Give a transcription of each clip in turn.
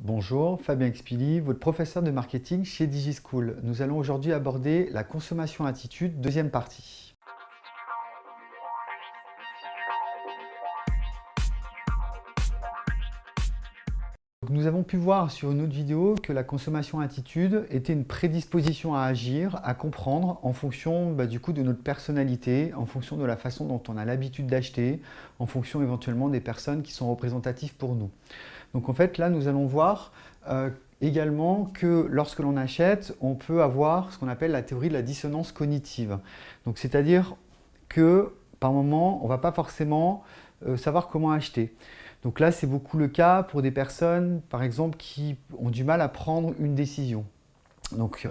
Bonjour, Fabien Expili, votre professeur de marketing chez DigiSchool. Nous allons aujourd'hui aborder la consommation attitude, deuxième partie. Nous avons pu voir sur une autre vidéo que la consommation attitude était une prédisposition à agir, à comprendre en fonction du coup de notre personnalité, en fonction de la façon dont on a l'habitude d'acheter, en fonction éventuellement des personnes qui sont représentatives pour nous. Donc en fait là nous allons voir également que lorsque l'on achète, on peut avoir ce qu'on appelle la théorie de la dissonance cognitive. Donc c'est-à-dire que par moment on ne va pas forcément savoir comment acheter. Donc là, c'est beaucoup le cas pour des personnes, par exemple, qui ont du mal à prendre une décision. Donc,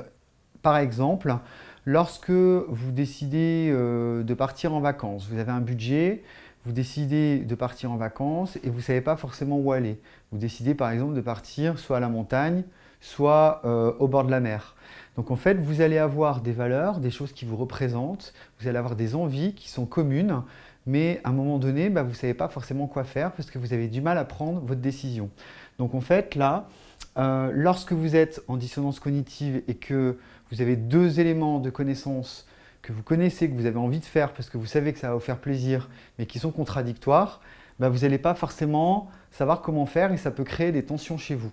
par exemple, lorsque vous décidez de partir en vacances, vous avez un budget, vous décidez de partir en vacances et vous ne savez pas forcément où aller. Vous décidez par exemple de partir soit à la montagne, soit au bord de la mer. Donc en fait, vous allez avoir des valeurs, des choses qui vous représentent, vous allez avoir des envies qui sont communes, mais à un moment donné, vous ne savez pas forcément quoi faire parce que vous avez du mal à prendre votre décision. Donc en fait, là, lorsque vous êtes en dissonance cognitive et que vous avez deux éléments de connaissance que vous connaissez, que vous avez envie de faire parce que vous savez que ça va vous faire plaisir, mais qui sont contradictoires, vous n'allez pas forcément savoir comment faire et ça peut créer des tensions chez vous.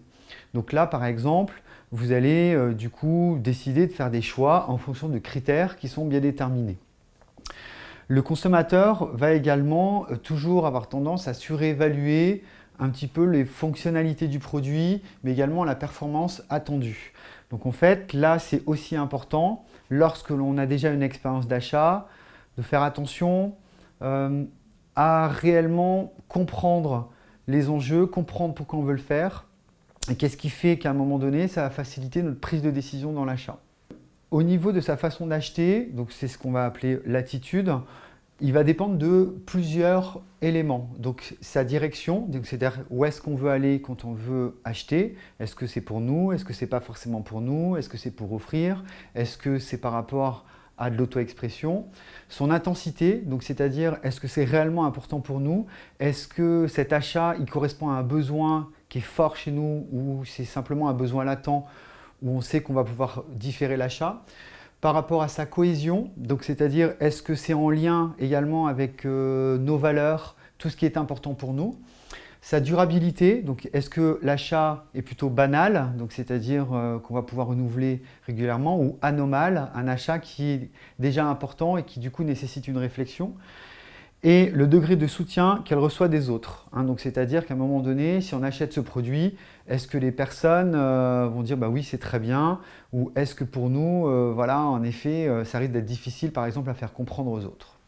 Donc là, par exemple, vous allez du coup décider de faire des choix en fonction de critères qui sont bien déterminés. Le consommateur va également toujours avoir tendance à surévaluer un petit peu les fonctionnalités du produit, mais également la performance attendue. Donc en fait, là, c'est aussi important, lorsque l'on a déjà une expérience d'achat, de faire attention à réellement comprendre les enjeux, comprendre pourquoi on veut le faire, et qu'est-ce qui fait qu'à un moment donné, ça va faciliter notre prise de décision dans l'achat. Au niveau de sa façon d'acheter, donc c'est ce qu'on va appeler l'attitude, il va dépendre de plusieurs éléments. Donc sa direction, c'est-à-dire où est-ce qu'on veut aller quand on veut acheter. Est-ce que c'est pour nous? Est-ce que c'est pas forcément pour nous? Est-ce que c'est pour offrir? Est-ce que c'est par rapport à de l'auto-expression? Son intensité, donc c'est-à-dire est-ce que c'est réellement important pour nous? Est-ce que cet achat il correspond à un besoin qui est fort chez nous ou c'est simplement un besoin latent où on sait qu'on va pouvoir différer l'achat? Par rapport à sa cohésion, donc c'est-à-dire est-ce que c'est en lien également avec nos valeurs, tout ce qui est important pour nous. Sa durabilité, donc est-ce que l'achat est plutôt banal, donc c'est-à-dire qu'on va pouvoir renouveler régulièrement, ou anormal, un achat qui est déjà important et qui du coup nécessite une réflexion. Et le degré de soutien qu'elle reçoit des autres. Donc c'est-à-dire qu'à un moment donné, si on achète ce produit, est-ce que les personnes vont dire oui c'est très bien, ou est-ce que pour nous, voilà, en effet, ça risque d'être difficile par exemple à faire comprendre aux autres.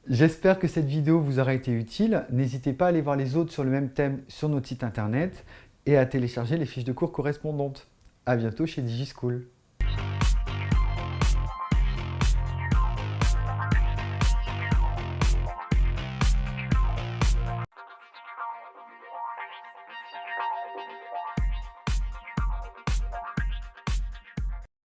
J'espère que cette vidéo vous aura été utile. N'hésitez pas à aller voir les autres sur le même thème sur notre site internet et à télécharger les fiches de cours correspondantes. À bientôt chez DigiSchool.